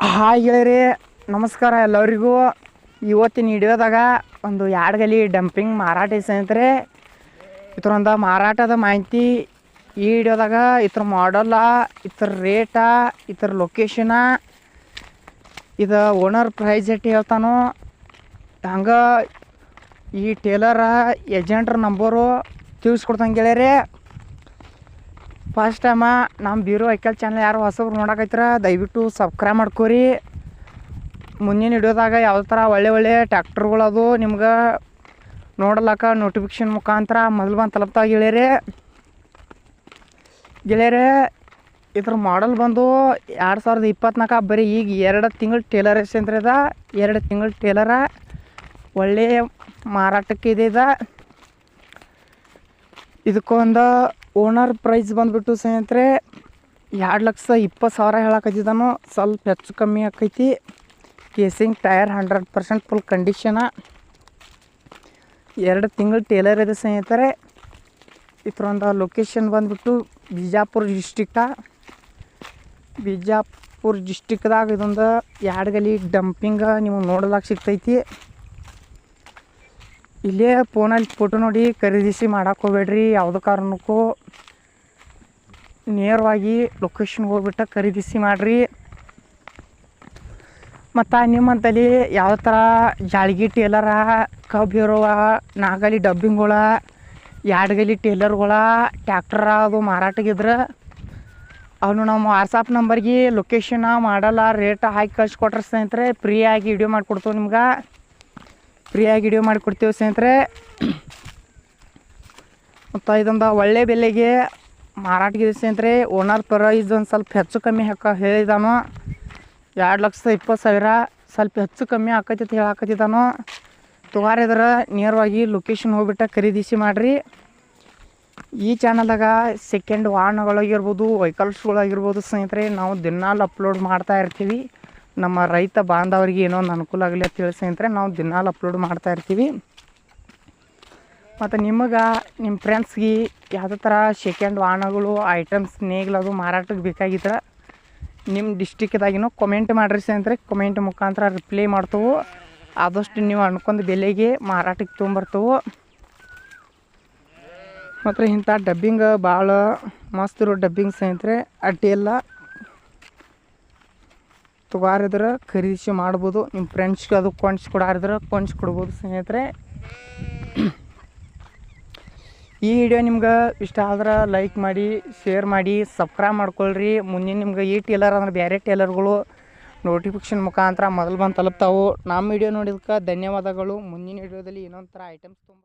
Hi ಗೆಳೆಯರಿ, ನಮಸ್ಕಾರ ಎಲ್ಲರಿಗೂ. ಇವತ್ತಿನ ವಿಡಿಯೋದಾಗ ಒಂದು ಯಾಡ್ಗಲಿ ಡಂಪಿಂಗ್ ಮಾರಾಟ ಸ್ನೇಹಿತರೆ. ಇದರೊಂದು ಮಾರಾಟದ ಮಾಹಿತಿ ಈ ವಿಡಿಯೋದಾಗ. ಇದ್ರ ಮಾಡಲ್ಲ, ಇದ್ರ ರೇಟ, ಇದ್ರ ಲೊಕೇಶನ, ಇದು ಓನರ್ ಪ್ರೈಸ್ ಎಟ್ಟು ಹೇಳ್ತಾನೋ, ಹಂಗೆ ಈ ಟೇಲರ ಏಜೆಂಟ್ರ ನಂಬರು ತಿಳಿಸ್ಕೊಡ್ತಾನೆ ಗೆಳೆಯರಿ. ಫಸ್ಟ್ ಟೈಮ ನಮ್ಮ ಬೀರು ವೆಹಿಕಲ್ ಚಾನಲ್ ಯಾರು ಹೊಸಬ್ರು ನೋಡಕೈತ್ರ ದಯವಿಟ್ಟು ಸಬ್ಸ್ಕ್ರೈಬ್ ಮಾಡ್ಕೋರಿ. ಮುಂದಿನ ವಿಡಿಯೋದಾಗ ಯಾವ ಥರ ಒಳ್ಳೆ ಟ್ಯಾಕ್ಟರ್ಗಳದು ನಿಮ್ಗೆ ನೋಡ್ಲಕ್ಕ ನೋಟಿಫಿಕೇಶನ್ ಮುಖಾಂತರ ಮೊದಲು ಬಂದು ತಲುಪ್ತಾ ಗೆಳೆಯರೇ. ಇದ್ರ ಮಾಡಲ್ ಬಂದು 2024 ಬರೀ ಈಗ 2 ತಿಂಗಳು ಟೇಲರ್ ಎಷ್ಟಂದ್ರೆ ಇದೆ. 2 ತಿಂಗಳು ಟೇಲರ ಒಳ್ಳೆಯ ಮಾರಾಟಕ್ಕೆ ಇದೆ. ಇದಕ್ಕೊಂದು ಓನರ್ ಪ್ರೈಸ್ ಬಂದುಬಿಟ್ಟು ಸ್ನೇಹಿತರೆ 2,20,000 ಹೇಳಕತ್ತಿದ್ದಾನು. ಸ್ವಲ್ಪ ಹೆಚ್ಚು ಕಮ್ಮಿ ಆಕೈತಿ. Casing tyre 100% full ಕಂಡೀಷನ. 2 ತಿಂಗಳು ಟೇಲರ್ ಇದೆ ಸ್ನೇಹಿತರೆ. ಇದರೊಂದು ಲೊಕೇಶನ್ ಬಂದುಬಿಟ್ಟು ಬಿಜಾಪುರ ಡಿಸ್ಟಿಕ್ದಾಗ ಇದೊಂದು ಯಾಡ್ಗಲಿ ಡಂಪಿಂಗ್ ನೀವು ನೋಡಲಾಕ ಸಿಗ್ತೈತಿ. ಇಲ್ಲೇ ಫೋನಲ್ಲಿ ಫೋಟೋ ನೋಡಿ ಖರೀದಿಸಿ ಮಾಡಕ್ಕೆ ಹೋಗ್ಬೇಡ್ರಿ. ಯಾವುದೇ ಕಾರಣಕ್ಕೂ ನೇರವಾಗಿ ಲೊಕೇಶನ್ಗೆ ಹೋಗ್ಬಿಟ್ಟು ಖರೀದಿಸಿ ಮಾಡಿರಿ. ಮತ್ತು ನಿಮ್ಮಂತಲ್ಲಿ ಯಾವ ಥರ ಜಾಳ್ಗಿ ಟೇಲರ, ಕಬ್ಬು ಇರುವ ನಾಗಲಿ ಡಬ್ಬಿಂಗ್ಗಳ, ಯಾಡ್ಗಲಿ ಟೇಲರ್ಗಳ, ಟ್ಯಾಕ್ಟರ ಅದು ಮಾರಾಟಗಿದ್ರೆ ಅವನು ನಮ್ಮ ವಾಟ್ಸಪ್ ನಂಬರ್ಗೆ ಲೊಕೇಶನ ಮಾಡಲ್ಲ ರೇಟ್ ಹಾಕಿ ಕಳಿಸ್ಕೊಟ್ರೆ ಸ್ನೇಹಿತರೆ ಫ್ರೀಯಾಗಿ ವಿಡಿಯೋ ಮಾಡಿಕೊಡ್ತೇವೆ. ನಿಮ್ಗೆ ಫ್ರೀಯಾಗಿ ವಿಡಿಯೋ ಮಾಡಿಕೊಡ್ತೀವಿ ಸ್ನೇಹಿತರೆ. ಮತ್ತು ಇದೊಂದು ಒಳ್ಳೆ ಬೆಲೆಗೆ ಮಾರಾಟಗಿದೆ ಸ್ನೇಹಿತರೆ. ಓನರ್ ಪ್ರೈಸ್ ಒಂದು ಸ್ವಲ್ಪ ಹೆಚ್ಚು ಕಮ್ಮಿ ಹೇಳಿದಾನು. 2,20,000 ಸ್ವಲ್ಪ ಹೆಚ್ಚು ಕಮ್ಮಿ ಆಕೈತಿ ಅಂತ ಹೇಳಾಕತ್ತಿದ್ದಾನು. ತೊಗಾರಿದ್ರೆ ನೇರವಾಗಿ ಲೊಕೇಶನ್ ಹೋಗ್ಬಿಟ್ಟು ಖರೀದಿಸಿ ಮಾಡಿರಿ. ಈ ಚಾನಲ್ದಾಗ ಸೆಕೆಂಡ್ ವಾಹನಗಳಾಗಿರ್ಬೋದು, ವೆಹಿಕಲ್ಸ್ಗಳಾಗಿರ್ಬೋದು ಸ್ನೇಹಿತರೆ ನಾವು ದಿನಾಲು ಅಪ್ಲೋಡ್ ಮಾಡ್ತಾ ಇರ್ತೀವಿ. ನಮ್ಮ ರೈತ ಬಾಂಧವರಿಗೆ ಏನೋ ಒಂದು ಅನುಕೂಲ ಆಗಲಿ ಅಂತ ಹೇಳಿ ಸ್ನೇಹಿತರೆ ನಾವು ದಿನಾಲು ಅಪ್ಲೋಡ್ ಮಾಡ್ತಾ ಇರ್ತೀವಿ. ಮತ್ತು ನಿಮಗೆ ನಿಮ್ಮ ಫ್ರೆಂಡ್ಸ್ಗೆ ಯಾವುದೇ ಥರ ಸೆಕೆಂಡ್ ವಾಹನಗಳು ಐಟಮ್ಸ್ ನೇಗ್ಲದು ಮಾರಾಟಕ್ಕೆ ಬೇಕಾಗಿದ್ರೆ ನಿಮ್ಮ ಡಿಸ್ಟಿಕ್ದಾಗಿನೂ ಕಮೆಂಟ್ ಮಾಡಿರಿ ಸ್ನೇಹಿತರೆ. ಕಮೆಂಟ್ ಮುಖಾಂತರ ರಿಪ್ಲೈ ಮಾಡ್ತೇವೆ. ಆದಷ್ಟು ನೀವು ಅನ್ಕೊಂಡ ಬೆಲೆಗೆ ಮಾರಾಟಕ್ಕೆ ತೊಗೊಂಬರ್ತೇವೆ. ಮತ್ತು ಇಂಥ ಡಬ್ಬಿಂಗ್ ಭಾಳ ಮಸ್ತ್ ಇರೋ ಡಬ್ಬಿಂಗ್ ಸ್ನೇಹಿತರೆ ಅಡ್ಡಿ ಎಲ್ಲ ತೊಗಾರಿದ್ರೆ ಖರೀದಿಸಿ ಮಾಡ್ಬೋದು. ನಿಮ್ಮ ಫ್ರೆಂಡ್ಸ್ಗೆ ಅದು ಕೊಂಡ್ಸ್ಕೊಡ್ಬೋದು ಸ್ನೇಹಿತರೆ. ಈ ವಿಡಿಯೋ ನಿಮ್ಗೆ ಇಷ್ಟ ಆದ್ರೆ ಲೈಕ್ ಮಾಡಿ, ಶೇರ್ ಮಾಡಿ, ಸಬ್ಸ್ಕ್ರೈಬ್ ಮಾಡ್ಕೊಳ್ರಿ. ಮುಂದಿನ ನಿಮ್ಗೆ ಈ ಟೇಲರ್ ಅಂದ್ರೆ ಬೇರೆ ಟೇಲರ್ಗಳು ನೋಟಿಫಿಕೇಶನ್ ಮುಖಾಂತರ ಮೊದಲು ಬಂದು ತಲುಪ್ತಾವೆ. ನಮ್ಮ ವಿಡಿಯೋ ನೋಡಿದಕ್ಕೆ ಧನ್ಯವಾದಗಳು. ಮುಂದಿನ ವಿಡಿಯೋದಲ್ಲಿ ಇನ್ನೊಂದು ಥರ ಐಟಮ್ಸ್ ತುಂಬ